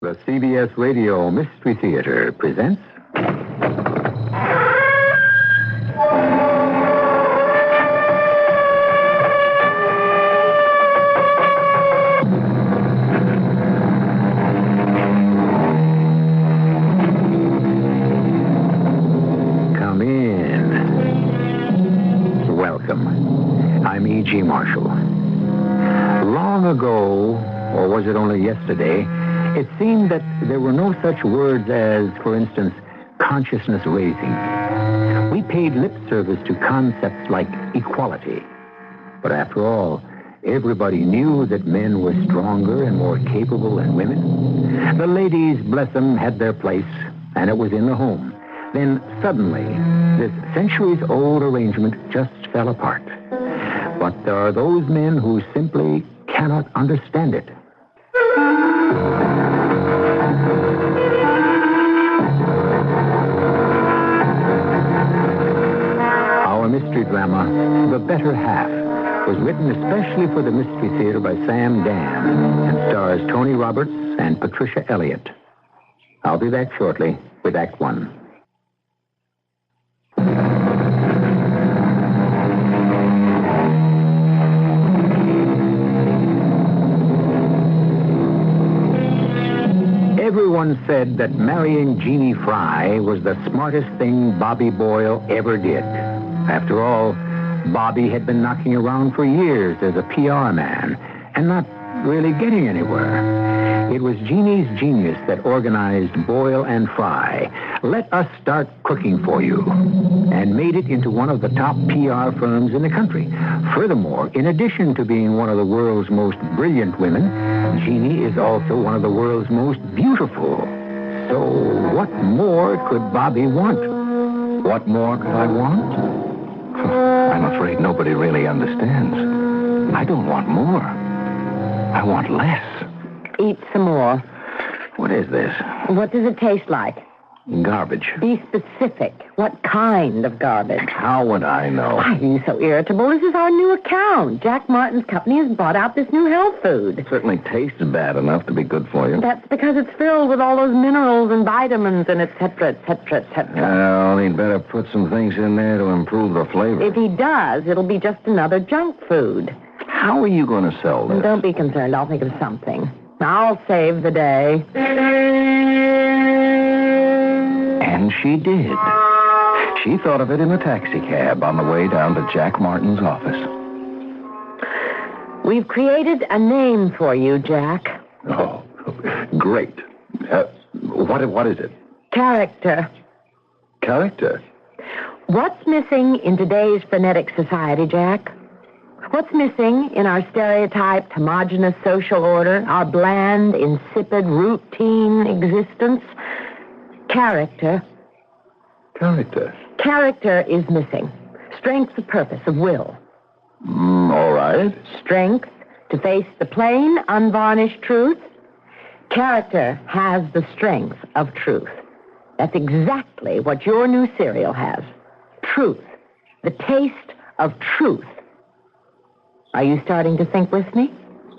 The CBS Radio Mystery Theater presents... Come in. Welcome. I'm E.G. Marshall. Long ago, or was it only yesterday, it seemed that there were no such words as, for instance, consciousness raising. We paid lip service to concepts like equality. But after all, everybody knew that men were stronger and more capable than women. The ladies, bless them, had their place, and it was in the home. Then suddenly, this centuries-old arrangement just fell apart. But there are those men who simply cannot understand it. Our mystery drama, The Better Half, was written especially for the Mystery Theater by Sam Dan and stars Tony Roberts and Patricia Elliott. I'll be back shortly with Act One. Everyone said that marrying Jeannie Fry was the smartest thing Bobby Boyle ever did. After all, Bobby had been knocking around for years as a PR man and not really getting anywhere. It was Jeannie's genius that organized Boyle and Fry. Let us start cooking for you, and made it into one of the top PR firms in the country. Furthermore, in addition to being one of the world's most brilliant women, Jeannie is also one of the world's most beautiful. So what more could Bobby want? What more could I want? I'm afraid nobody really understands. I don't want more. I want less. Eat some more. What is this? What does it taste like? Garbage. Be specific. What kind of garbage? How would I know? Why are you so irritable? This is our new account. Jack Martin's company has bought out this new health food. It certainly tastes bad enough to be good for you. That's because it's filled with all those minerals and vitamins and et cetera, et cetera, et cetera. Well, he'd better put some things in there to improve the flavor. If he does, it'll be just another junk food. How are you going to sell this? Don't be concerned. I'll think of something. I'll save the day. And she did. She thought of it in a taxi cab on the way down to Jack Martin's office. We've created a name for you, Jack. Oh, great. What is it? Character. Character? What's missing in today's frenetic society, Jack? What's missing in our stereotyped, homogeneous social order, our bland, insipid, routine existence? Character. Character? Character is missing. Strength of purpose, of will. All right. Strength to face the plain, unvarnished truth. Character has the strength of truth. That's exactly what your new cereal has. Truth. The taste of truth. Are you starting to think with me?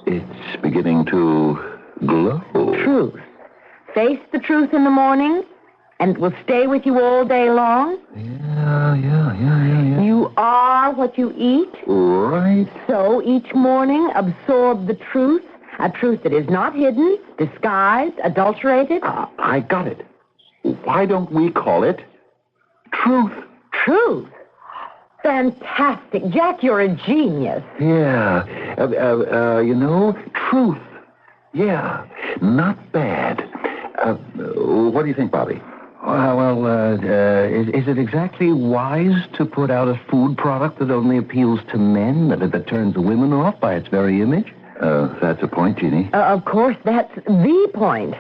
It's beginning to glow. Truth. Face the truth in the morning, and it will stay with you all day long. Yeah. You are what you eat. Right. So each morning, absorb the truth, a truth that is not hidden, disguised, adulterated. I got it. Why don't we call it truth? Truth? Fantastic. Jack, you're a genius. Yeah. Truth. Yeah. Not bad. What do you think, Bobby? Is it exactly wise to put out a food product that only appeals to men, that turns women off by its very image? That's a point, Jeannie. Of course, that's the point.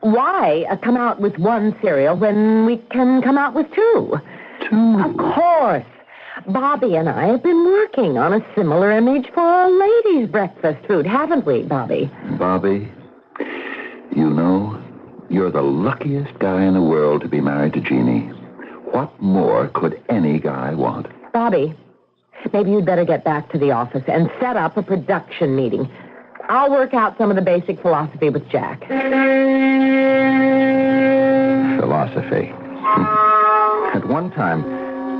Why come out with one cereal when we can come out with two? Two? Of course. Bobby and I have been working on a similar image for a ladies' breakfast food, haven't we, Bobby? Bobby, you know, you're the luckiest guy in the world to be married to Jeannie. What more could any guy want? Bobby, maybe you'd better get back to the office and set up a production meeting. I'll work out some of the basic philosophy with Jack. philosophy. At one time,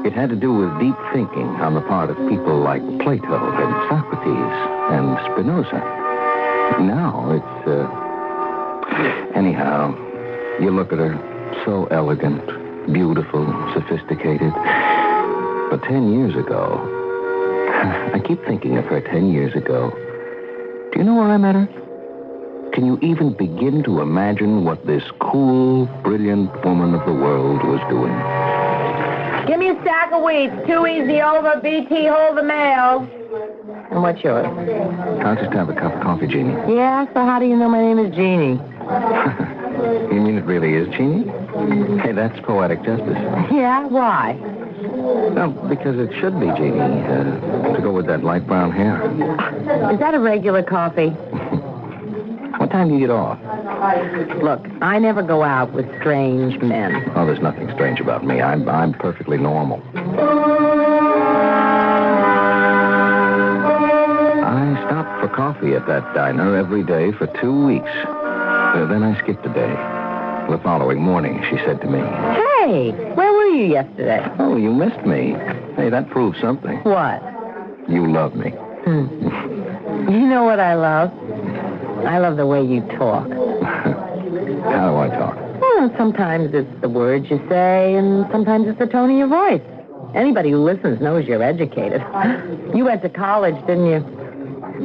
it had to do with deep thinking on the part of people like Plato and Socrates and Spinoza. Now it's... Anyhow, you look at her, so elegant, beautiful, sophisticated. But 10 years ago, I keep thinking of her 10 years ago. Do you know where I met her? Can you even begin to imagine what this cool, brilliant woman of the world was doing? Give me a sack of wheat. 2 easy over, BT, hold the mail. And what's yours? I'll just have a cup of coffee, Jeannie. Yeah, so how do you know my name is Jeannie? You mean it really is, Jeannie? Hey, that's poetic justice. Yeah, why? Well, because it should be, Jeannie, to go with that light brown hair. Is that a regular coffee? What time do you get off? Look, I never go out with strange men. Oh, there's nothing strange about me. I'm perfectly normal. I stopped for coffee at that diner every day for 2 weeks. Then I skipped a day. The following morning, she said to me, Hey, where were you yesterday? Oh, you missed me. Hey, that proves something. What? You love me. You know what I love? I love the way you talk. How do I talk? Well, sometimes it's the words you say, and sometimes it's the tone of your voice. Anybody who listens knows you're educated. You went to college, didn't you?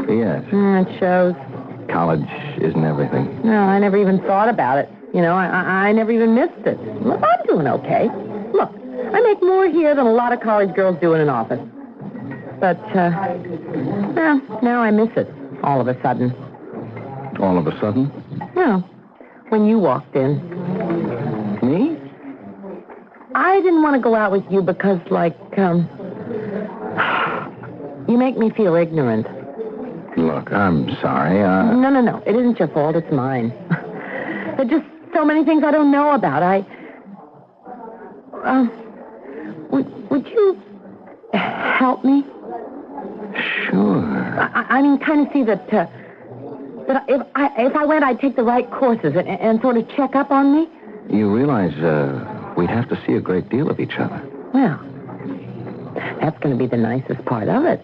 Yes. It shows. College isn't everything. No, I never even thought about it. You know, I never even missed it. Look, I'm doing okay. Look, I make more here than a lot of college girls do in an office. But, well, now I miss it all of a sudden. All of a sudden? Well, when you walked in. Me? I didn't want to go out with you because, like, you make me feel ignorant. Look, I'm sorry. No. It isn't your fault. It's mine. There are just so many things I don't know about. Would you help me? Sure. I mean, kind of see that if I went, I'd take the right courses and sort of check up on me. You realize we'd have to see a great deal of each other. Well, that's going to be the nicest part of it.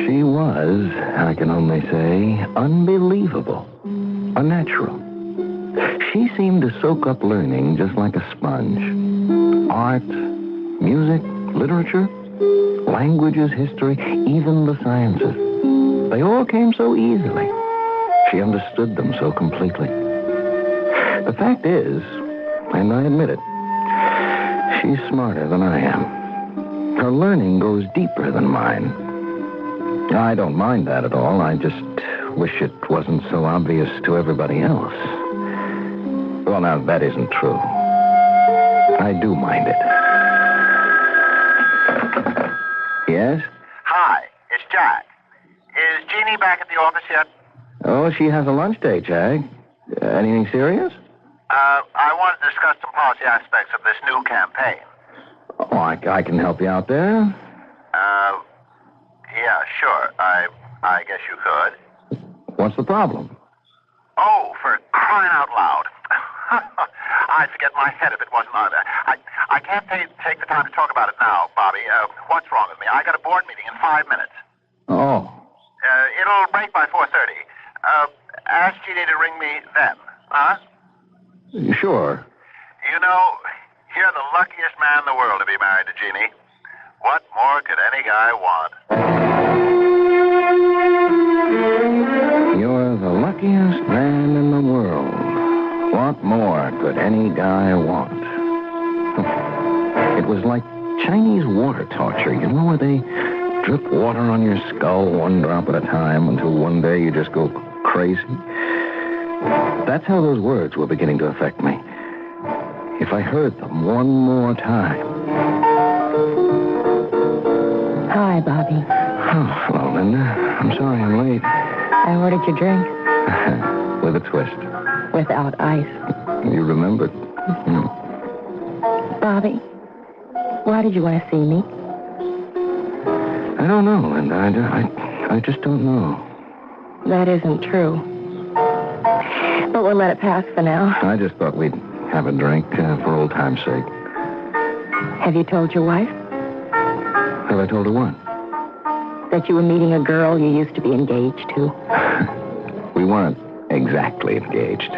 She was, I can only say, unbelievable. Unnatural. She seemed to soak up learning just like a sponge. Art, music, literature, languages, history, even the sciences. They all came so easily. She understood them so completely. The fact is, and I admit it, she's smarter than I am. Her learning goes deeper than mine. I don't mind that at all. I just wish it wasn't so obvious to everybody else. Well, now, that isn't true. I do mind it. Yes? Hi, it's Jack. Is Jeannie back at the office yet? Oh, she has a lunch date, Jag. Anything serious? I wanted to discuss some policy aspects of this new campaign. Oh, I can help you out there. Yeah, sure. I guess you could. What's the problem? Oh, for crying out loud. I'd forget my head if it wasn't on there. I can't take the time to talk about it now, Bobby. What's wrong with me? I got a board meeting in 5 minutes. Oh. It'll break by 4:30. Ask Jeannie to ring me then, huh? Sure. You know, you're the luckiest man in the world to be married to Jeannie. What more could any guy want? You're the luckiest man in the world. What more could any guy want? It was like Chinese water torture, you know, where they drip water on your skull one drop at a time until one day you just go crazy. That's how those words were beginning to affect me. If I heard them one more time. Hi, Bobby. Oh, hello, Linda. I'm sorry I'm late. I ordered your drink. With a twist. Without ice. You remembered. Bobby, why did you want to see me? I don't know, Linda. I just don't know. That isn't true. But we'll let it pass for now. I just thought we'd have a drink for old time's sake. Have you told your wife Have I told her what? that you were meeting a girl you used to be engaged to? We weren't exactly engaged.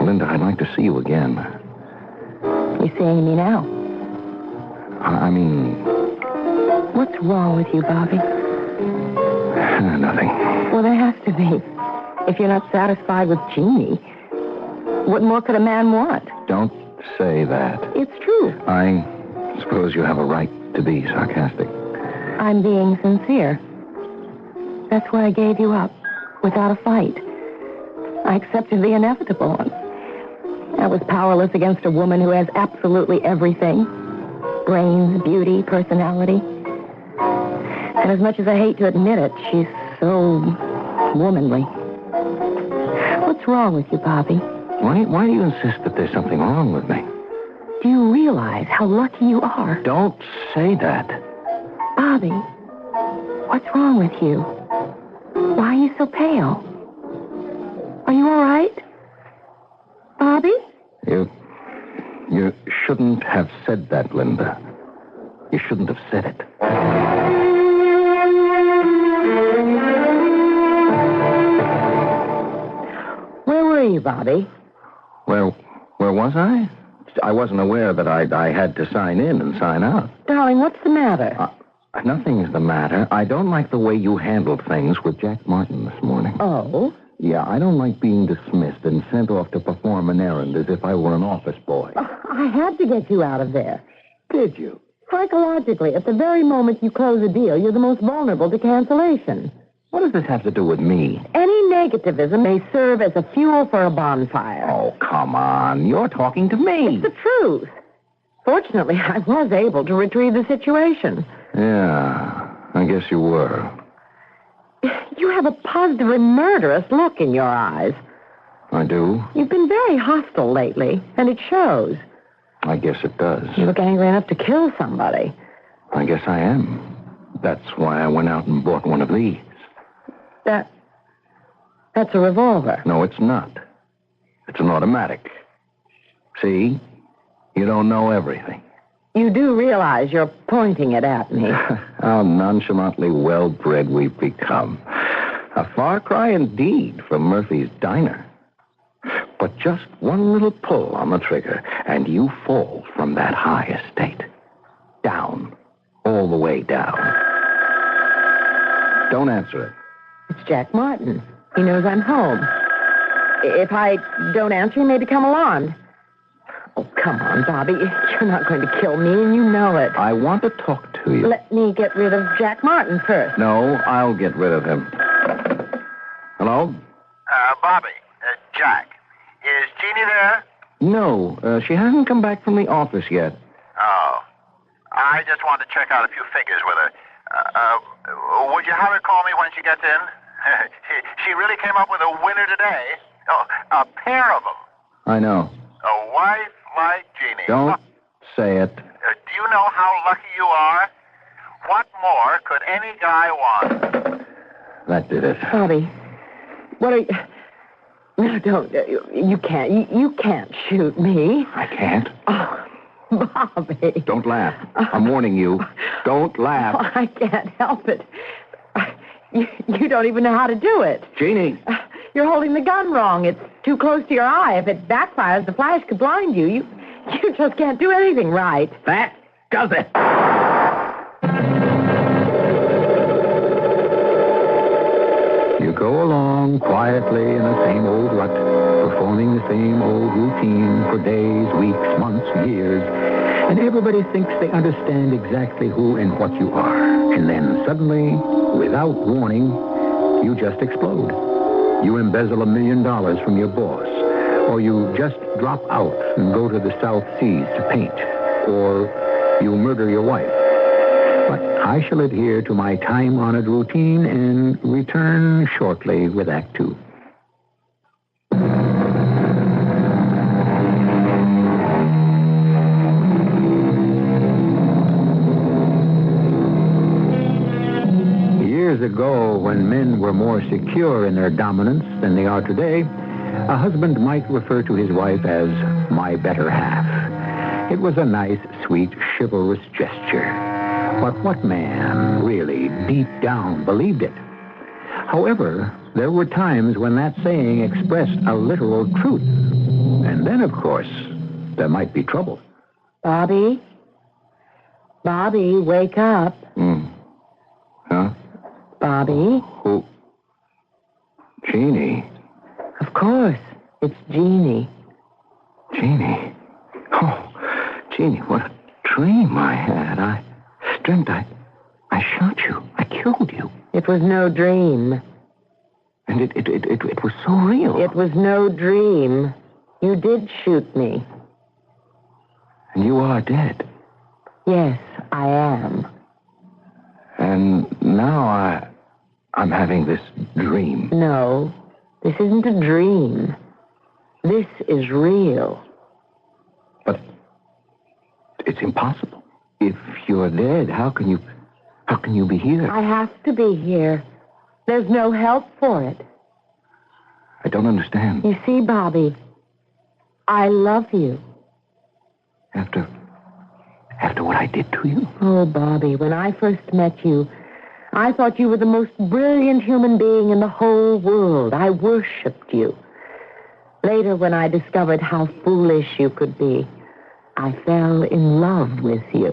Linda, I'd like to see you again. You're seeing me now. I mean... What's wrong with you, Bobby? Nothing. Well, there has to be. If you're not satisfied with Jeannie, what more could a man want? Don't say that. It's true. I suppose you have a right to be sarcastic. I'm being sincere. That's why I gave you up, without a fight. I accepted the inevitable. I was powerless against a woman who has absolutely everything. Brains, beauty, personality. And as much as I hate to admit it, she's so womanly. What's wrong with you, Bobby? Why do you insist that there's something wrong with me? Do you realize how lucky you are? Don't say that. Bobby, what's wrong with you? Why are you so pale? Are you all right? Bobby? You shouldn't have said that, Linda. You shouldn't have said it. Where were you, Bobby? Where was I? I wasn't aware that I had to sign in and sign out. Darling, what's the matter? Nothing's the matter. I don't like the way you handled things with Jack Martin this morning. Oh? Yeah, I don't like being dismissed and sent off to perform an errand as if I were an office boy. I had to get you out of there. Did you? Psychologically, at the very moment you close a deal, you're the most vulnerable to cancellation. What does this have to do with me? Any negativism may serve as a fuel for a bonfire. Oh, come on. You're talking to me. It's the truth. Fortunately, I was able to retrieve the situation. Yeah, I guess you were. You have a positively murderous look in your eyes. I do? You've been very hostile lately, and it shows. I guess it does. You look angry enough to kill somebody. I guess I am. That's why I went out and bought one of these. That's a revolver. No, it's not. It's an automatic. See? You don't know everything. You do realize you're pointing it at me. How nonchalantly well-bred we've become. A far cry indeed from Murphy's Diner. But just one little pull on the trigger, and you fall from that high estate. Down. All the way down. Don't answer it. It's Jack Martin. He knows I'm home. If I don't answer, he may become alarmed. Oh, come on, Bobby. You're not going to kill me, and you know it. I want to talk to you. Let me get rid of Jack Martin first. No, I'll get rid of him. Hello? Bobby, Jack. Is Jeannie there? No, she hasn't come back from the office yet. Oh. I just wanted to check out a few figures with her. Would you have her call me when she gets in? She really came up with a winner today. Oh, a pair of them. I know. A wife like Jeannie. Don't say it. Do you know how lucky you are? What more could any guy want? That did it. Bobby, what are you... No, don't. You can't. You can't shoot me. I can't. Oh, Bobby. Don't laugh. I'm warning you. Don't laugh. Oh, I can't help it. You don't even know how to do it. Jeannie. You're holding the gun wrong. It's too close to your eye. If it backfires, the flash could blind you. You just can't do anything right. That does it. You go along quietly in the same old rut, performing the same old routine for days, weeks, months, years, and everybody thinks they understand exactly who and what you are. And then suddenly, without warning, you just explode. You embezzle $1 million from your boss, or you just drop out and go to the South Seas to paint, or you murder your wife. But I shall adhere to my time-honored routine and return shortly with Act Two. years ago, when men were more secure in their dominance than they are today, a husband might refer to his wife as my better half. It was a nice, sweet, chivalrous gesture. But what man really, deep down, believed it? However, there were times when that saying expressed a literal truth. And then, of course, there might be trouble. Bobby? Bobby, wake up. Huh? Bobby? Who? Jeannie. Of course, it's Jeannie. Jeannie. Oh, Jeannie, what a dream I had. I dreamt I shot you. I killed you. It was no dream. And it was so real. It was no dream. You did shoot me. And you are dead. Yes, I am. And now I'm having this dream. No, this isn't a dream. This is real. But it's impossible. If you're dead, how can you be here? I have to be here. There's no help for it. I don't understand. You see, Bobby, I love you. After what I did to you? Oh, Bobby, when I first met you, I thought you were the most brilliant human being in the whole world. I worshipped you. Later, when I discovered how foolish you could be, I fell in love with you.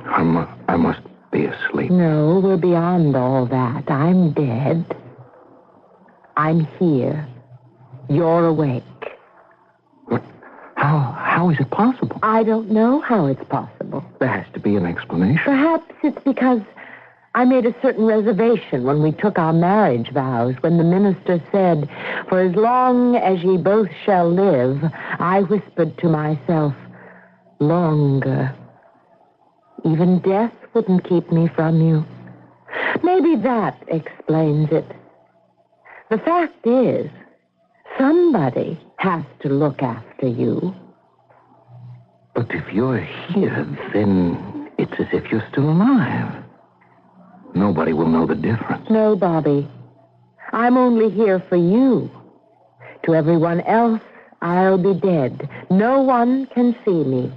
I must be asleep. No, we're beyond all that. I'm dead. I'm here. You're awake. What? How is it possible? I don't know how it's possible. There has to be an explanation. Perhaps it's because I made a certain reservation when we took our marriage vows, when the minister said, "For as long as ye both shall live," I whispered to myself, "Longer." Even death wouldn't keep me from you. Maybe that explains it. The fact is, somebody has to look after you. But if you're here, then it's as if you're still alive. Nobody will know the difference. No, Bobby. I'm only here for you. To everyone else, I'll be dead. No one can see me.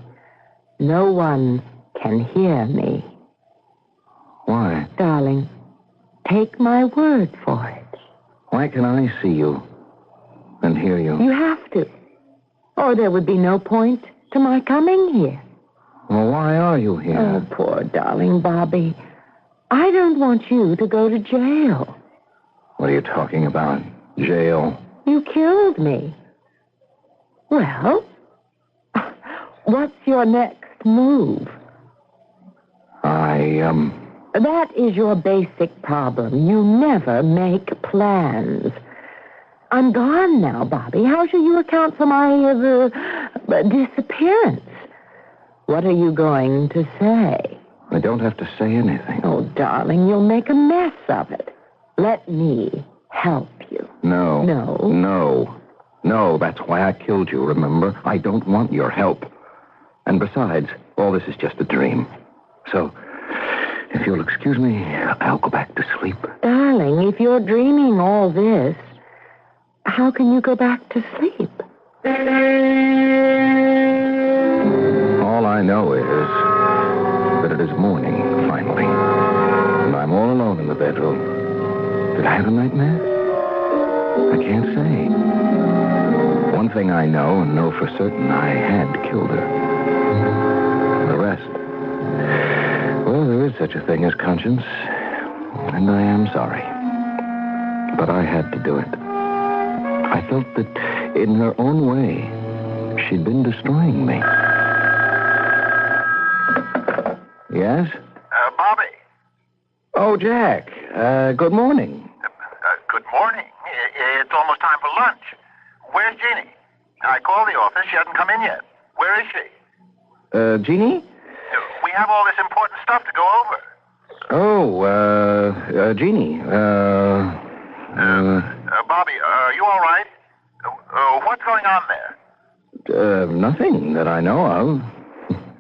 No one can hear me. Why? Darling, take my word for it. Why can I see you and hear you? You have to. Or there would be no point to my coming here. Well, why are you here? Oh, poor darling Bobby. I don't want you to go to jail. What are you talking about? Jail? You killed me. Well, what's your next move? That is your basic problem. You never make plans. I'm gone now, Bobby. How shall you account for my disappearance? What are you going to say? I don't have to say anything. Oh, darling, you'll make a mess of it. Let me help you. No. No? No, that's why I killed you, remember? I don't want your help. And besides, all this is just a dream. So, if you'll excuse me, I'll go back to sleep. Darling, if you're dreaming all this, how can you go back to sleep? All I know is that it is morning, finally. And I'm all alone in the bedroom. Did I have a nightmare? I can't say. One thing I know, and know for certain, I had killed her. The rest, well, there is such a thing as conscience, and I am sorry. But I had to do it. I felt that, in her own way, she'd been destroying me. Yes? Bobby. Oh, Jack. Good morning. Good morning. It's almost time for lunch. Where's Jeannie? I called the office. She hasn't come in yet. Where is she? Jeannie? We have all this important stuff to go over. Oh, Jeannie. Bobby, are you all right? What's going on there? Nothing that I know of.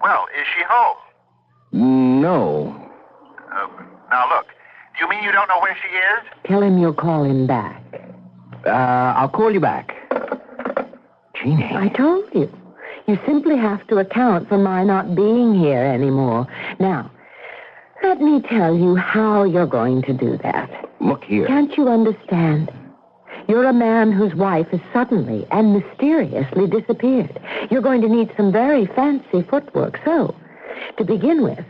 Well, is she home? No. Now, look. Do you mean you don't know where she is? Tell him you'll call him back. I'll call you back. Jeannie. I told you. You simply have to account for my not being here anymore. Now, let me tell you how you're going to do that. Look here. Can't you understand? You're a man whose wife has suddenly and mysteriously disappeared. You're going to need some very fancy footwork. So, to begin with,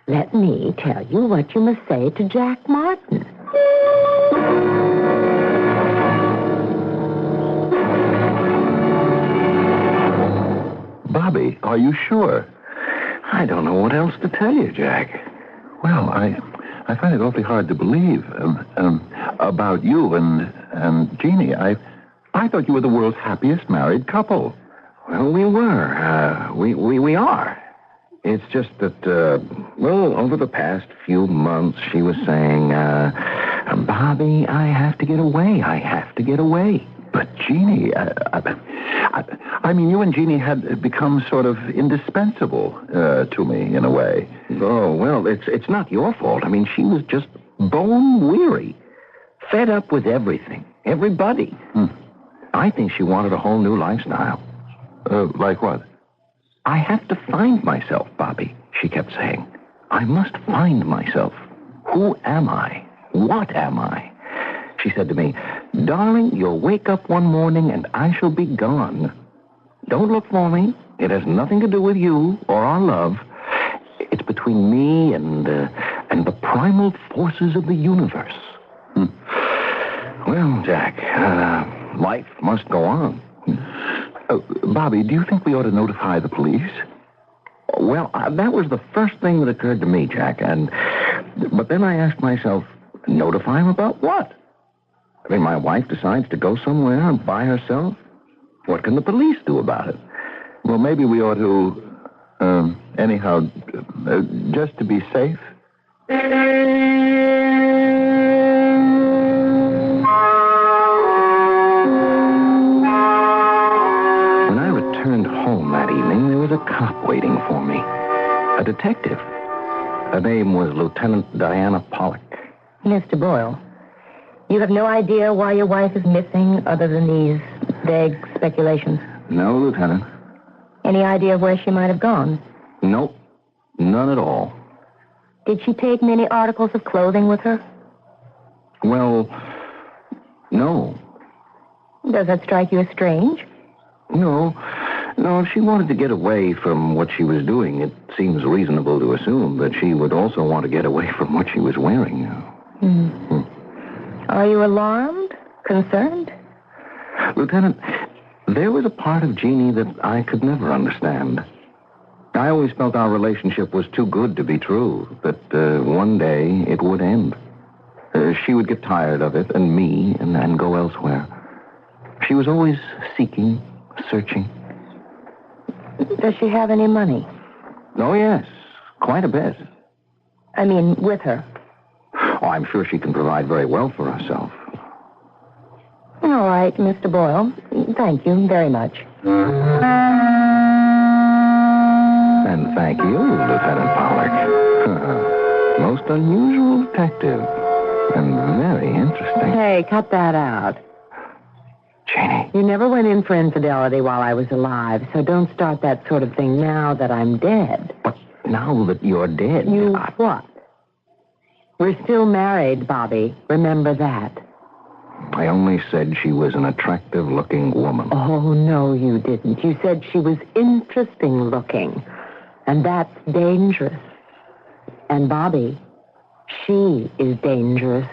let me tell you what you must say to Jack Martin. Bobby, are you sure? I don't know what else to tell you, Jack. Well, I find it awfully hard to believe about you and Jeannie. I thought you were the world's happiest married couple. Well, we were. We are. It's just that, over the past few months, she was saying, Bobby, I have to get away. I have to get away. But Jeannie, I mean, you and Jeannie had become sort of indispensable to me, in a way. Oh, well, it's not your fault. I mean, she was just bone weary, fed up with everything, everybody. I think she wanted a whole new lifestyle. Like what? I have to find myself, Bobby, she kept saying. I must find myself. Who am I? What am I? She said to me, darling, you'll wake up one morning and I shall be gone. Don't look for me. It has nothing to do with you or our love. It's between me and the primal forces of the universe. Well, Jack, life must go on. Bobby, do you think we ought to notify the police? Well, that was the first thing that occurred to me, Jack. But then I asked myself, notify him about what? I mean, my wife decides to go somewhere by herself. What can the police do about it? Well, maybe we ought to, anyhow, just to be safe. When I returned home that evening, there was a cop waiting for me. A detective. Her name was Lieutenant Diana Pollock. Mr. Boyle, you have no idea why your wife is missing other than these vague speculations? No, Lieutenant. Any idea of where she might have gone? Nope. None at all. Did she take many articles of clothing with her? Well, no. Does that strike you as strange? No, if she wanted to get away from what she was doing, it seems reasonable to assume that she would also want to get away from what she was wearing. Are you alarmed? Concerned? Lieutenant, there was a part of Jeannie that I could never understand. I always felt our relationship was too good to be true, that one day it would end. She would get tired of it, and me, and go elsewhere. She was always seeking, searching. Does she have any money? Oh, yes, quite a bit. I mean, with her. Oh, I'm sure she can provide very well for herself. All right, Mr. Boyle. Thank you very much. And thank you, Lieutenant Pollock. Most unusual detective. And very interesting. Hey, cut that out. Janie. You never went in for infidelity while I was alive, so don't start that sort of thing now that I'm dead. But now that you're dead... What? We're still married, Bobby. Remember that. I only said she was an attractive-looking woman. Oh, no, you didn't. You said she was interesting-looking. And that's dangerous. And, Bobby, she is dangerous.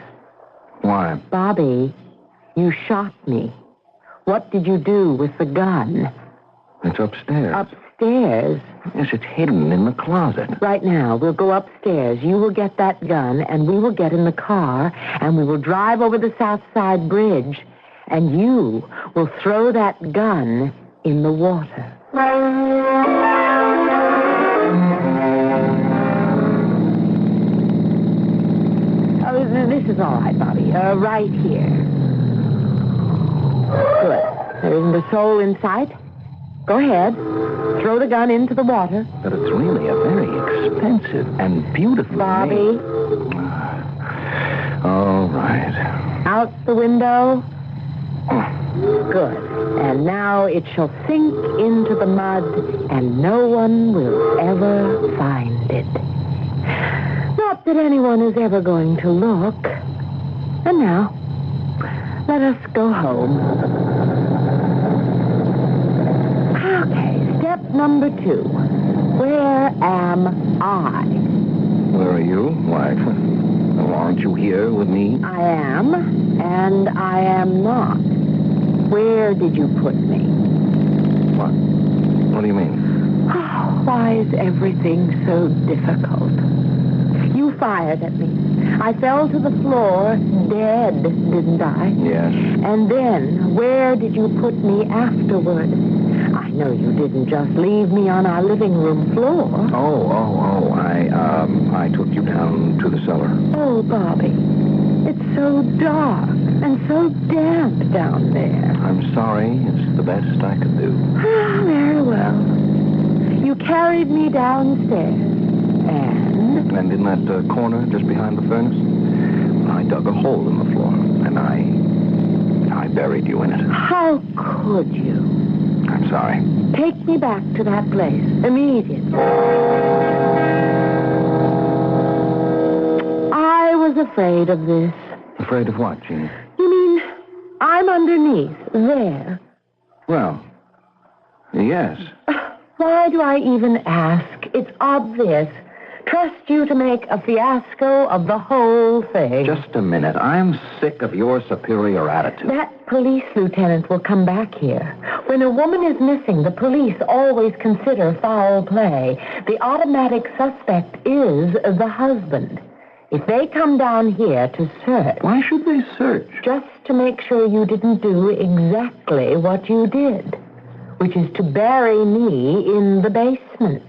Why? Bobby, you shot me. What did you do with the gun? It's upstairs. Upstairs? Yes, it's hidden in the closet. Right now, we'll go upstairs. You will get that gun, and we will get in the car, and we will drive over the South Side Bridge, and you will throw that gun in the water. Oh, this is all right, Bobby. Right here. Good. There isn't a soul in sight. Go ahead. Throw the gun into the water. But it's really a very expensive and beautiful... Bobby. out the window? Good. And now it shall sink into the mud, and no one will ever find it. Not that anyone is ever going to look. And now, let us go home. Okay, step number 2. Where am I? Where are you? Why, well, aren't you here with me? I am, and I am not. Where did you put me? What? What do you mean? Why is everything so difficult? You fired at me. I fell to the floor, dead, didn't I? Yes. And then, where did you put me afterward? I know you didn't just leave me on our living room floor. I took you down to the cellar. Oh, Bobby, it's so dark and so damp down there. I'm sorry. It's the best I could do. Very well. You carried me downstairs, and... And in that corner just behind the furnace, I dug a hole in the floor, and I buried you in it. How could you? I'm sorry. Take me back to that place immediately. I was afraid of this. Afraid of what, Jeannie? You mean I'm underneath, there? Well, yes. Why do I even ask? It's obvious. Trust you to make a fiasco of the whole thing. Just a minute. I'm sick of your superior attitude. That police lieutenant will come back here. When a woman is missing, the police always consider foul play. The automatic suspect is the husband. If they come down here to search... Why should they search? Just to make sure you didn't do exactly what you did, which is to bury me in the basement.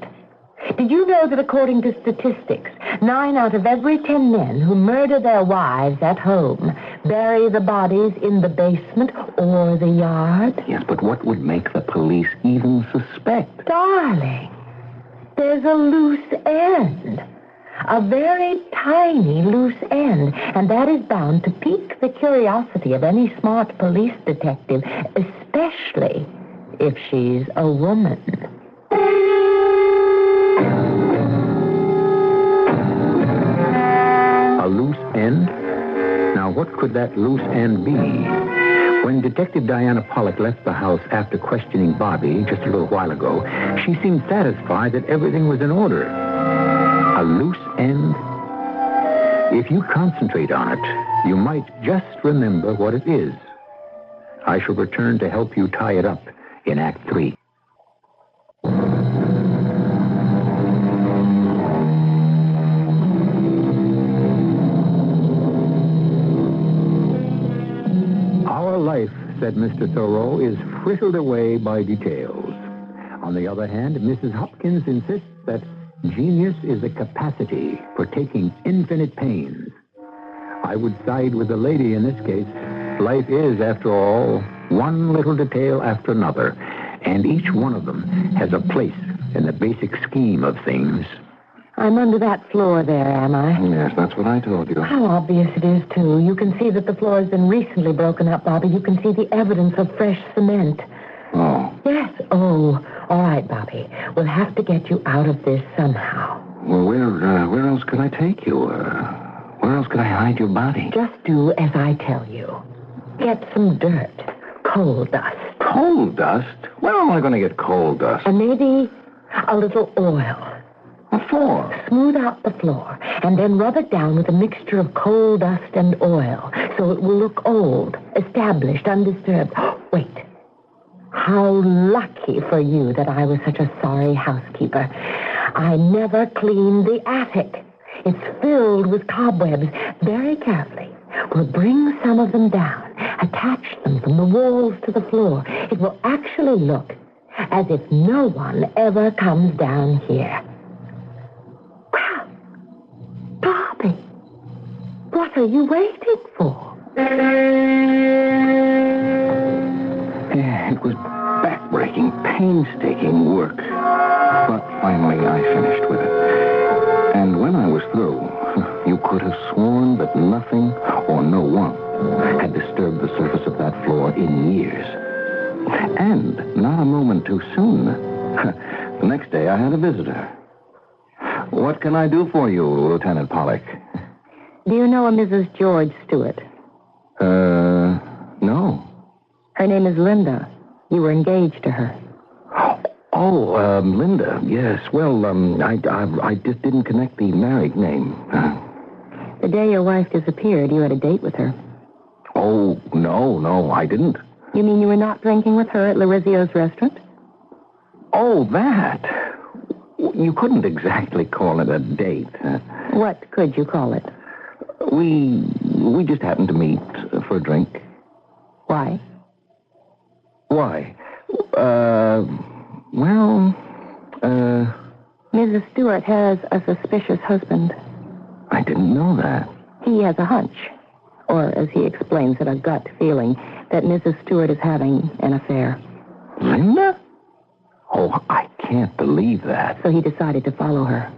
Did you know that according to statistics, 9 out of every 10 men who murder their wives at home bury the bodies in the basement or the yard? Yes, but what would make the police even suspect? Darling, there's a loose end. A very tiny loose end. And that is bound to pique the curiosity of any smart police detective, especially if she's a woman. A loose end? Now, what could that loose end be? When Detective Diana Pollock left the house after questioning Bobby just a little while ago, she seemed satisfied that everything was in order. A loose end? If you concentrate on it, you might just remember what it is. I shall return to help you tie it up in Act 3. Our life, said Mr. Thoreau, is frittered away by details. On the other hand, Mrs. Hopkins insists that genius is the capacity for taking infinite pains. I would side with the lady in this case. Life is, after all, one little detail after another, and each one of them has a place in the basic scheme of things. I'm under that floor there, am I? Yes, that's what I told you. How obvious it is, too. You can see that the floor has been recently broken up, Bobby. You can see the evidence of fresh cement. Oh. Yes. Oh, all right, Bobby. We'll have to get you out of this somehow. Well, where else could I take you? Where else could I hide your body? Just do as I tell you. Get some dirt. Coal dust. Coal dust? Where am I going to get coal dust? And maybe a little oil. What for? Smooth out the floor, and then rub it down with a mixture of coal dust and oil, so it will look old, established, undisturbed. Wait. How lucky for you that I was such a sorry housekeeper. I never cleaned the attic. It's filled with cobwebs. Very carefully, we'll bring some of them down, attach them from the walls to the floor. It will actually look as if no one ever comes down here. Well, Bobby, what are you waiting for? It was back-breaking, painstaking work. But finally I finished with it. And when I was through, You could have sworn that nothing or no one had disturbed the surface of that floor in years. And not a moment too soon. The next day I had a visitor. What can I do for you, Lieutenant Pollock? Do you know a Mrs. George Stewart? No. Her name is Linda. You were engaged to her. Oh, Linda, yes. Well, I just didn't connect the married name. The day your wife disappeared, you had a date with her. Oh, no, I didn't. You mean you were not drinking with her at Larizio's restaurant? Oh, that. You couldn't exactly call it a date. What could you call it? We just happened to meet for a drink. Why? Why? Mrs. Stewart has a suspicious husband. I didn't know that. He has a hunch, or as he explains it, a gut feeling that Mrs. Stewart is having an affair. Linda? Oh, I can't believe that. So he decided to follow her.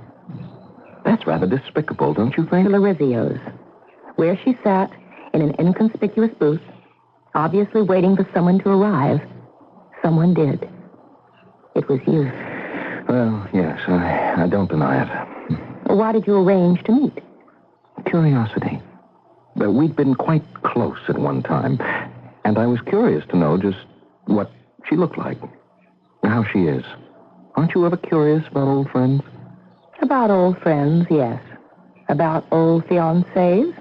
That's rather despicable, don't you think? To Larizio's, where she sat in an inconspicuous booth, obviously waiting for someone to arrive. Someone did. It was you. Well, yes, I don't deny it. Why did you arrange to meet? Curiosity. But we'd been quite close at one time, and I was curious to know just what she looked like, how she is. Aren't you ever curious about old friends? About old friends, yes. About old fiancés?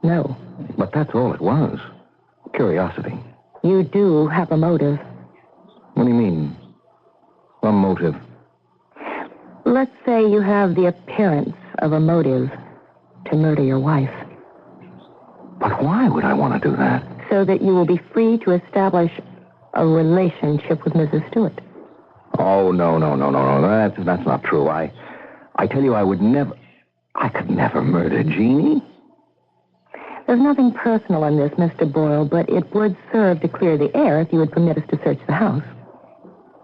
No. But that's all it was. Curiosity. You do have a motive. What do you mean? A motive? Let's say you have the appearance of a motive to murder your wife. But why would I want to do that? So that you will be free to establish a relationship with Mrs. Stewart. Oh, no. That's not true. I tell you, I could never murder Jeannie. There's nothing personal in this, Mr. Boyle, but it would serve to clear the air if you would permit us to search the house.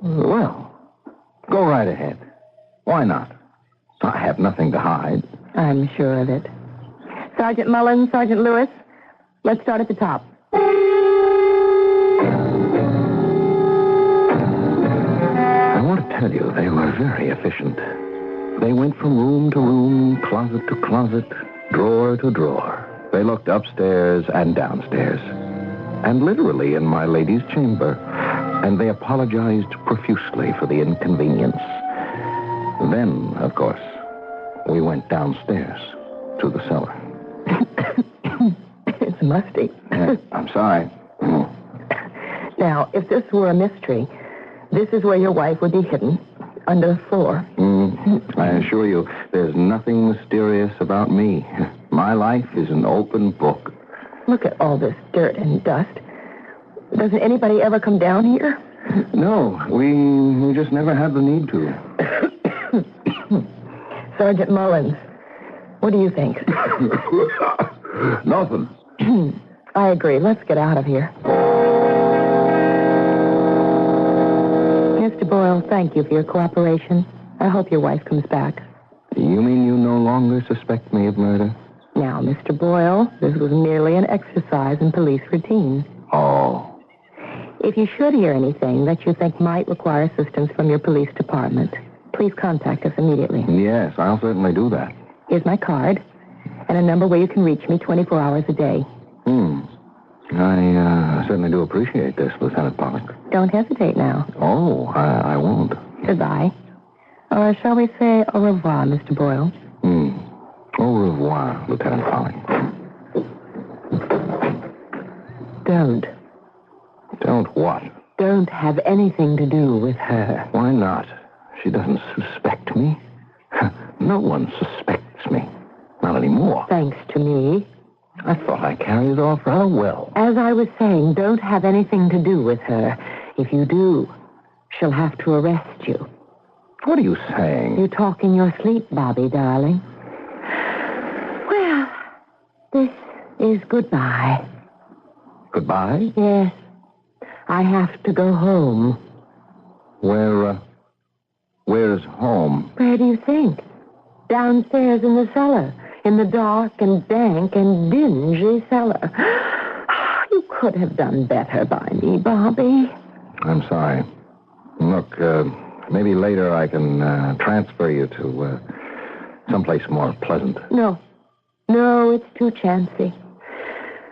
Well, go right ahead. Why not? I have nothing to hide. I'm sure of it. Sergeant Mullins, Sergeant Lewis, let's start at the top. I want to tell you, they were very efficient. They went from room to room, closet to closet, drawer to drawer. They looked upstairs and downstairs, and literally in my lady's chamber, and they apologized profusely for the inconvenience. Then, of course, we went downstairs to the cellar. It's musty. I'm sorry. Now, if this were a mystery, this is where your wife would be hidden, under the floor. I assure you, there's nothing mysterious about me. My life is an open book. Look at all this dirt and dust. Doesn't anybody ever come down here? No, we just never had the need to. Sergeant Mullins, what do you think? Nothing. I agree. Let's get out of here. Mr. Boyle, thank you for your cooperation. I hope your wife comes back. You mean you no longer suspect me of murder? Now, Mr. Boyle, this was merely an exercise in police routine. Oh. If you should hear anything that you think might require assistance from your police department, please contact us immediately. Yes, I'll certainly do that. Here's my card and a number where you can reach me 24 hours a day. I certainly do appreciate this, Lieutenant Pollock. Don't hesitate now. Oh, I won't. Goodbye. Or shall we say au revoir, Mr. Boyle? Au revoir, Lieutenant Pollock. Don't. Don't what? Don't have anything to do with her. Why not? She doesn't suspect me. No one suspects me. Not anymore. Thanks to me. I thought I carried it off rather well. As I was saying, don't have anything to do with her. If you do, she'll have to arrest you. What are you saying? You talk in your sleep, Bobby, darling. Well, this is goodbye. Goodbye? Yes. I have to go home. Where's home? Where do you think? Downstairs in the cellar. in the dark and dank and dingy cellar. You could have done better by me, Bobby. I'm sorry. Look, maybe later I can transfer you to someplace more pleasant. No, it's too chancy.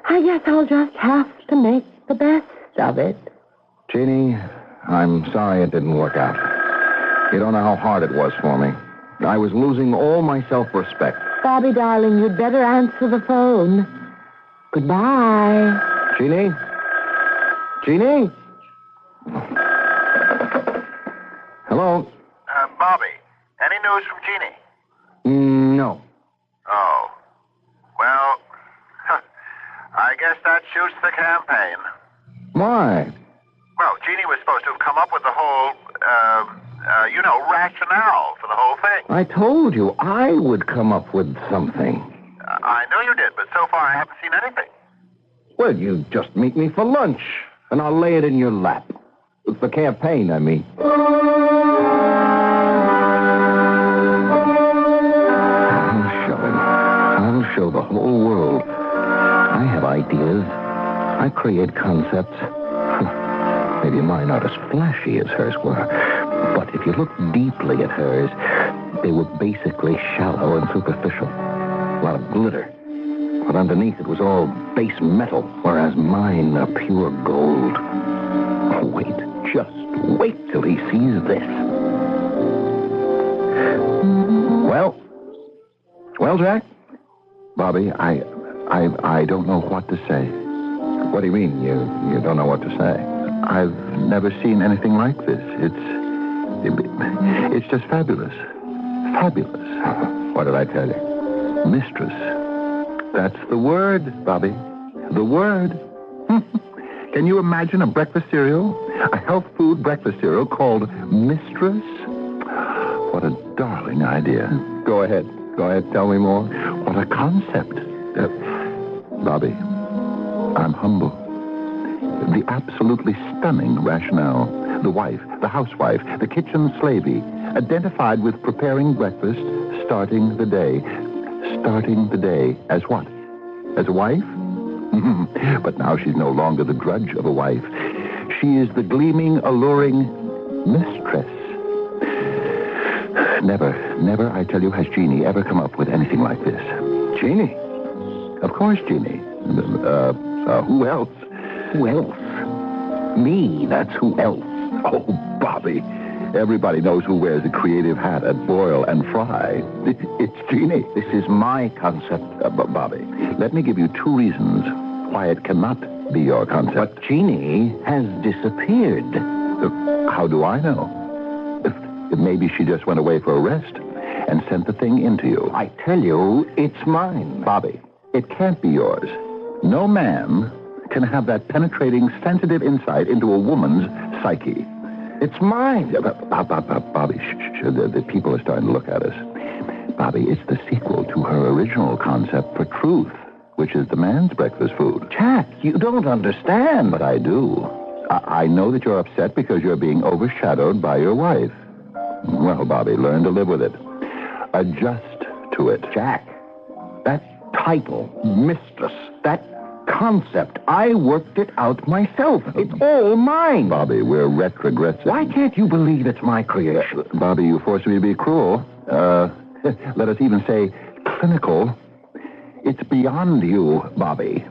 I guess I'll just have to make the best of it. Jeannie, I'm sorry it didn't work out. You don't know how hard it was for me. I was losing all my self-respect. Bobby, darling, you'd better answer the phone. Goodbye. Jeannie? Jeannie? Hello? Bobby, any news from Jeannie? No. Oh. Well, I guess that shoots the campaign. Why? Well, Jeannie was supposed to have come up with the whole, rationale for the whole thing. I told you I would come up with something. I know you did, but so far I haven't seen anything. Well, you just meet me for lunch, and I'll lay it in your lap. It's the campaign, I mean. I'll show him. I'll show the whole world. I have ideas. I create concepts. Maybe mine aren't as flashy as hers were. But if you look deeply at hers, they were basically shallow and superficial. A lot of glitter. But underneath it was all base metal, whereas mine are pure gold. Wait, just wait till he sees this. Well, Jack? Bobby, I don't know what to say. What do you mean, you don't know what to say? I've never seen anything like this. It's just fabulous. Fabulous. What did I tell you? Mistress. That's the word, Bobby. The word. Can you imagine a breakfast cereal? A health food breakfast cereal called Mistress? What a darling idea. Go ahead, tell me more. What a concept. Bobby, I'm humble. The absolutely stunning rationale. The wife, the housewife, the kitchen slavey, identified with preparing breakfast, starting the day. Starting the day as what? As a wife? But now she's no longer the drudge of a wife. She is the gleaming, alluring mistress. Never, I tell you, has Jeannie ever come up with anything like this. Jeannie? Of course, Jeannie. Who else? Who else? Me, that's who else. Oh, Bobby. Everybody knows who wears a creative hat at Boil and Fry. It's Jeannie. This is my concept. Bobby, let me give you two reasons why it cannot be your concept. But Jeannie has disappeared. How do I know? Maybe she just went away for a rest and sent the thing into you. I tell you, it's mine. Bobby, it can't be yours. No man can have that penetrating, sensitive insight into a woman's psyche. It's mine. Bobby, the people are starting to look at us. Bobby, it's the sequel to her original concept for truth, which is the man's breakfast food. Jack, you don't understand. But I do. I know that you're upset because you're being overshadowed by your wife. Well, Bobby, learn to live with it. Adjust to it. Jack, that title, mistress, that concept, I worked it out myself. It's all mine. Bobby, we're retrogressive. Why can't you believe it's my creation? Bobby, you force me to be cruel. Let us even say clinical. It's beyond you, Bobby.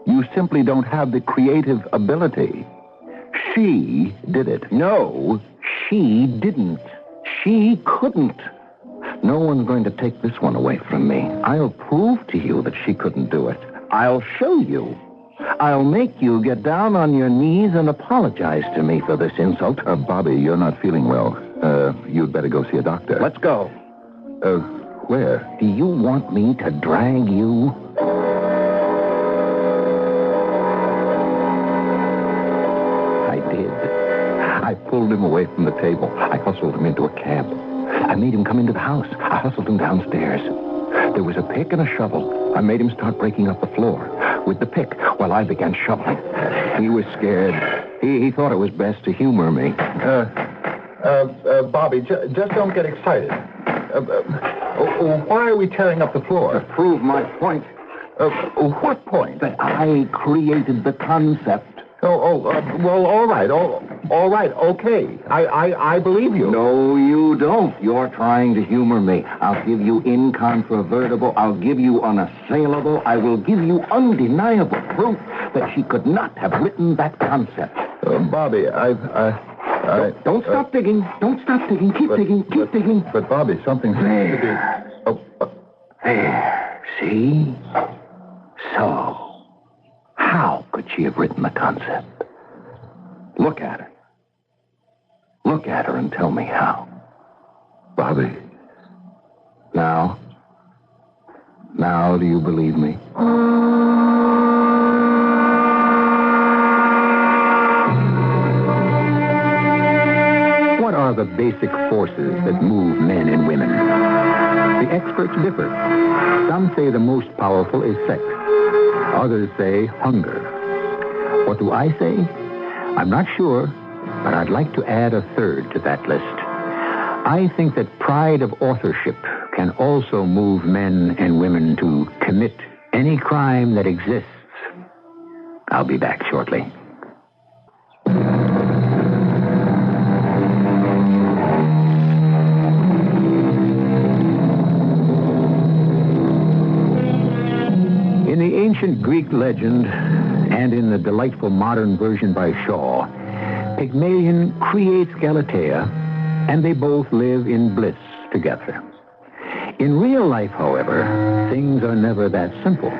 You simply don't have the creative ability. She did it. No, she didn't. She couldn't. No one's going to take this one away from me. I'll prove to you that she couldn't do it. I'll show you. I'll make you get down on your knees and apologize to me for this insult. Bobby, you're not feeling well. You'd better go see a doctor. Let's go. Where? Do you want me to drag you? I did. I pulled him away from the table. I hustled him into a cab. I made him come into the house. I hustled him downstairs. There was a pick and a shovel. I made him start breaking up the floor with the pick while I began shoveling. He was scared. He thought it was best to humor me. Bobby, just don't get excited. Why are we tearing up the floor? To prove my point. What point? That I created the concept. Well, all right, okay. I believe you. No, you don't. You're trying to humor me. I'll give you incontrovertible. I'll give you unassailable. I will give you undeniable proof that she could not have written that concept. Bobby, Don't stop digging. Don't stop digging. Keep digging. Keep digging. But, Bobby, something seems to be... There. See? So... how could she have written the concept? Look at her. Look at her and tell me how. Bobby. Now do you believe me? What are the basic forces that move men and women? The experts differ. Some say the most powerful is sex. Others say hunger. What do I say? I'm not sure, but I'd like to add a third to that list. I think that pride of authorship can also move men and women to commit any crime that exists. I'll be back shortly. In the ancient Greek legend, and in the delightful modern version by Shaw, Pygmalion creates Galatea, and they both live in bliss together. In real life, however, things are never that simple.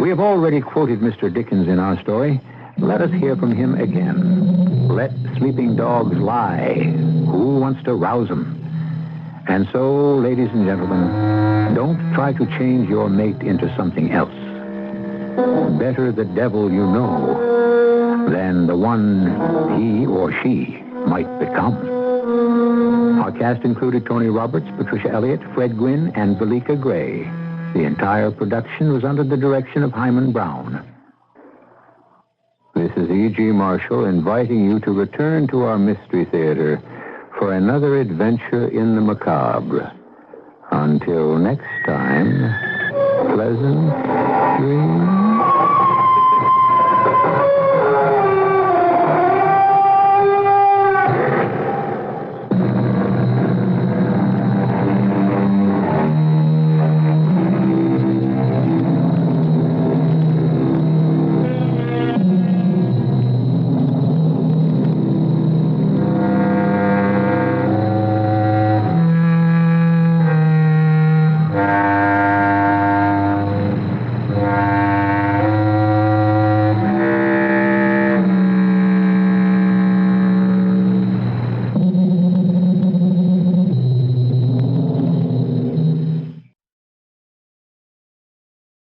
We have already quoted Mr. Dickens in our story. Let us hear from him again. Let sleeping dogs lie. Who wants to rouse them? And so, ladies and gentlemen, don't try to change your mate into something else. Better the devil you know than the one he or she might become. Our cast included Tony Roberts, Patricia Elliott, Fred Gwynn, and Valika Gray. The entire production was under the direction of Hyman Brown. This is E.G. Marshall inviting you to return to our Mystery Theater for another adventure in the macabre. Until next time, pleasant dreams.